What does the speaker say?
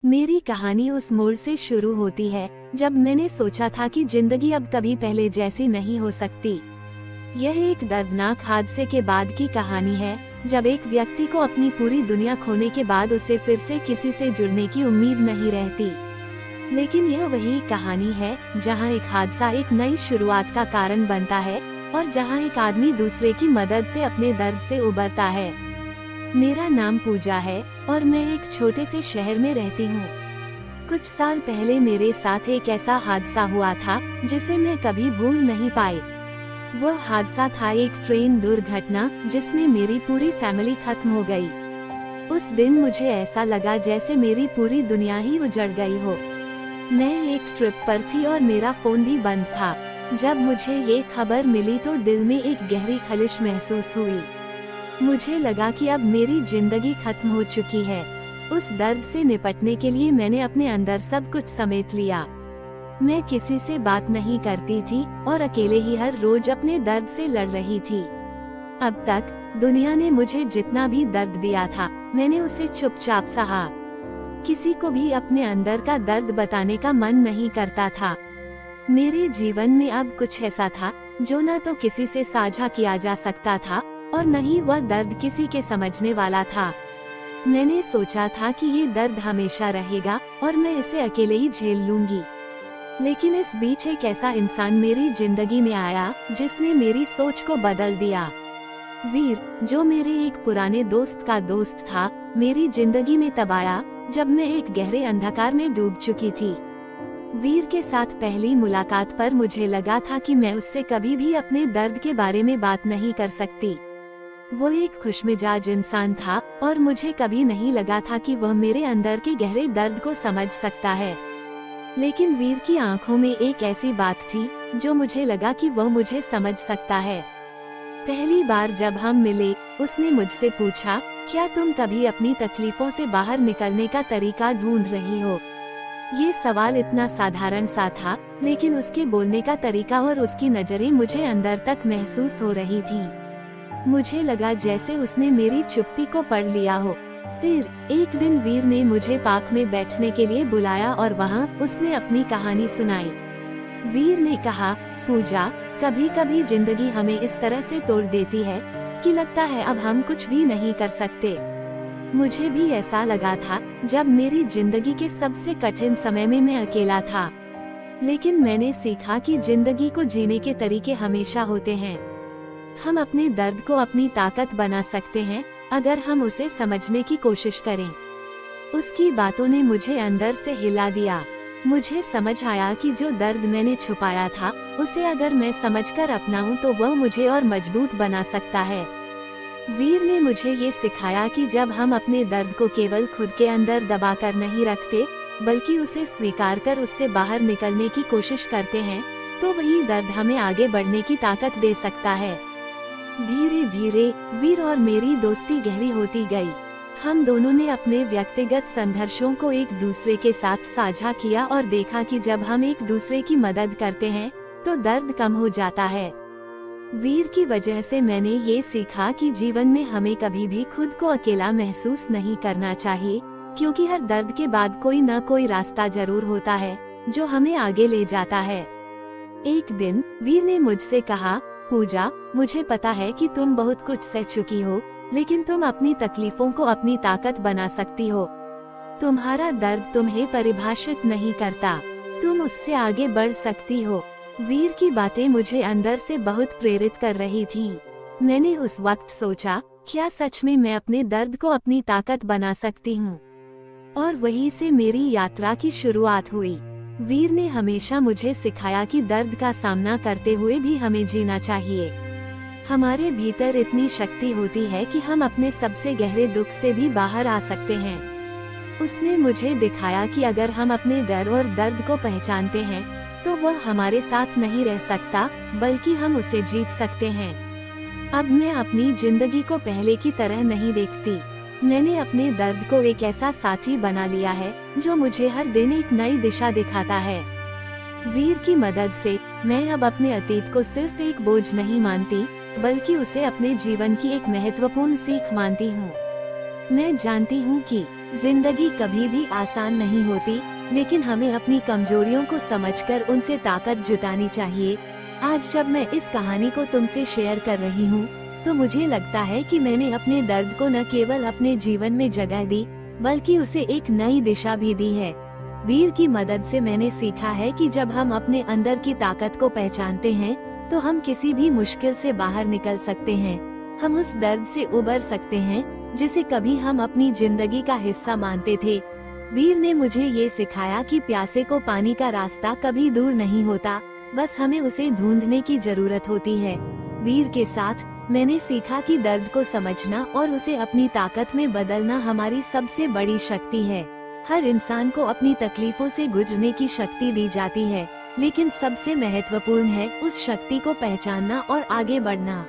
मेरी कहानी उस मोड़ से शुरू होती है जब मैंने सोचा था कि जिंदगी अब कभी पहले जैसी नहीं हो सकती। यह एक दर्दनाक हादसे के बाद की कहानी है, जब एक व्यक्ति को अपनी पूरी दुनिया खोने के बाद उसे फिर से किसी से जुड़ने की उम्मीद नहीं रहती। लेकिन यह वही कहानी है जहां एक हादसा एक नई शुरुआत का कारण बनता है और जहां एक आदमी दूसरे की मदद से अपने दर्द से उबरता है। मेरा नाम पूजा है और मैं एक छोटे से शहर में रहती हूँ। कुछ साल पहले मेरे साथ एक ऐसा हादसा हुआ था जिसे मैं कभी भूल नहीं पाई। वह हादसा था एक ट्रेन दुर्घटना जिसमें मेरी पूरी फैमिली खत्म हो गई। उस दिन मुझे ऐसा लगा जैसे मेरी पूरी दुनिया ही उजड़ गई हो। मैं एक ट्रिप पर थी और मेरा फोन भी बंद था। जब मुझे ये खबर मिली तो दिल में एक गहरी खलिश महसूस हुई। मुझे लगा कि अब मेरी जिंदगी खत्म हो चुकी है। उस दर्द से निपटने के लिए मैंने अपने अंदर सब कुछ समेट लिया। मैं किसी से बात नहीं करती थी और अकेले ही हर रोज अपने दर्द से लड़ रही थी। अब तक दुनिया ने मुझे जितना भी दर्द दिया था, मैंने उसे चुपचाप सहा। किसी को भी अपने अंदर का दर्द बताने का मन नहीं करता था। मेरे जीवन में अब कुछ ऐसा था जो न तो किसी से साझा किया जा सकता था और न ही वह दर्द किसी के समझने वाला था। मैंने सोचा था कि ये दर्द हमेशा रहेगा और मैं इसे अकेले ही झेल लूंगी। लेकिन इस बीच एक ऐसा इंसान मेरी जिंदगी में आया जिसने मेरी सोच को बदल दिया। वीर, जो मेरे एक पुराने दोस्त का दोस्त था, मेरी जिंदगी में तब आया जब मैं एक गहरे अंधकार में डूब चुकी थी। वीर के साथ पहली मुलाकात पर मुझे लगा था कि मैं उससे कभी भी अपने दर्द के बारे में बात नहीं कर सकती। वो एक खुशमिजाज इंसान था और मुझे कभी नहीं लगा था कि वह मेरे अंदर के गहरे दर्द को समझ सकता है। लेकिन वीर की आंखों में एक ऐसी बात थी जो मुझे लगा कि वह मुझे समझ सकता है। पहली बार जब हम मिले, उसने मुझसे पूछा, क्या तुम कभी अपनी तकलीफों से बाहर निकलने का तरीका ढूंढ रही हो? ये सवाल इतना साधारण सा था, लेकिन उसके बोलने का तरीका और उसकी नजरें मुझे अंदर तक महसूस हो रही थी। मुझे लगा जैसे उसने मेरी चुप्पी को पढ़ लिया हो। फिर एक दिन वीर ने मुझे पार्क में बैठने के लिए बुलाया और वहाँ उसने अपनी कहानी सुनाई। वीर ने कहा, पूजा, कभी कभी जिंदगी हमें इस तरह से तोड़ देती है कि लगता है अब हम कुछ भी नहीं कर सकते। मुझे भी ऐसा लगा था जब मेरी जिंदगी के सबसे कठिन समय में मैं अकेला था। लेकिन मैंने सीखा कि जिंदगी को जीने के तरीके हमेशा होते हैं। हम अपने दर्द को अपनी ताकत बना सकते हैं अगर हम उसे समझने की कोशिश करें। उसकी बातों ने मुझे अंदर से हिला दिया। मुझे समझ आया कि जो दर्द मैंने छुपाया था, उसे अगर मैं समझकर अपनाऊं तो वह मुझे और मजबूत बना सकता है। वीर ने मुझे ये सिखाया कि जब हम अपने दर्द को केवल खुद के अंदर दबाकर नहीं रखते, बल्कि उसे स्वीकार कर उससे बाहर निकलने की कोशिश करते हैं, तो वही दर्द हमें आगे बढ़ने की ताकत दे सकता है। धीरे धीरे वीर और मेरी दोस्ती गहरी होती गई। हम दोनों ने अपने व्यक्तिगत संघर्षों को एक दूसरे के साथ साझा किया और देखा कि जब हम एक दूसरे की मदद करते हैं तो दर्द कम हो जाता है। वीर की वजह से मैंने ये सीखा कि जीवन में हमें कभी भी खुद को अकेला महसूस नहीं करना चाहिए, क्योंकि हर दर्द के बाद कोई न कोई रास्ता जरूर होता है जो हमें आगे ले जाता है। एक दिन वीर ने मुझसे कहा, पूजा, मुझे पता है कि तुम बहुत कुछ सह चुकी हो, लेकिन तुम अपनी तकलीफों को अपनी ताकत बना सकती हो। तुम्हारा दर्द तुम्हें परिभाषित नहीं करता, तुम उससे आगे बढ़ सकती हो। वीर की बातें मुझे अंदर से बहुत प्रेरित कर रही थीं। मैंने उस वक्त सोचा, क्या सच में मैं अपने दर्द को अपनी ताकत बना सकती हूँ? और वहीं से मेरी यात्रा की शुरुआत हुई। वीर ने हमेशा मुझे सिखाया कि दर्द का सामना करते हुए भी हमें जीना चाहिए। हमारे भीतर इतनी शक्ति होती है कि हम अपने सबसे गहरे दुख से भी बाहर आ सकते हैं। उसने मुझे दिखाया कि अगर हम अपने डर और दर्द को पहचानते हैं, तो वह हमारे साथ नहीं रह सकता, बल्कि हम उसे जीत सकते हैं। अब मैं अपनी जिंदगी को पहले की तरह नहीं देखती। मैंने अपने दर्द को एक ऐसा साथी बना लिया है जो मुझे हर दिन एक नई दिशा दिखाता है। वीर की मदद से मैं अब अपने अतीत को सिर्फ एक बोझ नहीं मानती, बल्कि उसे अपने जीवन की एक महत्वपूर्ण सीख मानती हूँ। मैं जानती हूँ कि जिंदगी कभी भी आसान नहीं होती, लेकिन हमें अपनी कमजोरियों को समझकर उनसे ताकत जुटानी चाहिए। आज जब मैं इस कहानी को तुमसे शेयर कर रही हूँ, तो मुझे लगता है कि मैंने अपने दर्द को न केवल अपने जीवन में जगह दी, बल्कि उसे एक नई दिशा भी दी है। वीर की मदद से मैंने सीखा है कि जब हम अपने अंदर की ताकत को पहचानते हैं, तो हम किसी भी मुश्किल से बाहर निकल सकते हैं। हम उस दर्द से उबर सकते हैं जिसे कभी हम अपनी जिंदगी का हिस्सा मानते थे। वीर ने मुझे ये सिखाया कि प्यासे को पानी का रास्ता कभी दूर नहीं होता, बस हमें उसे ढूंढने की जरूरत होती है। वीर के साथ मैंने सीखा कि दर्द को समझना और उसे अपनी ताकत में बदलना हमारी सबसे बड़ी शक्ति है। हर इंसान को अपनी तकलीफों से गुजरने की शक्ति दी जाती है, लेकिन सबसे महत्वपूर्ण है उस शक्ति को पहचानना और आगे बढ़ना।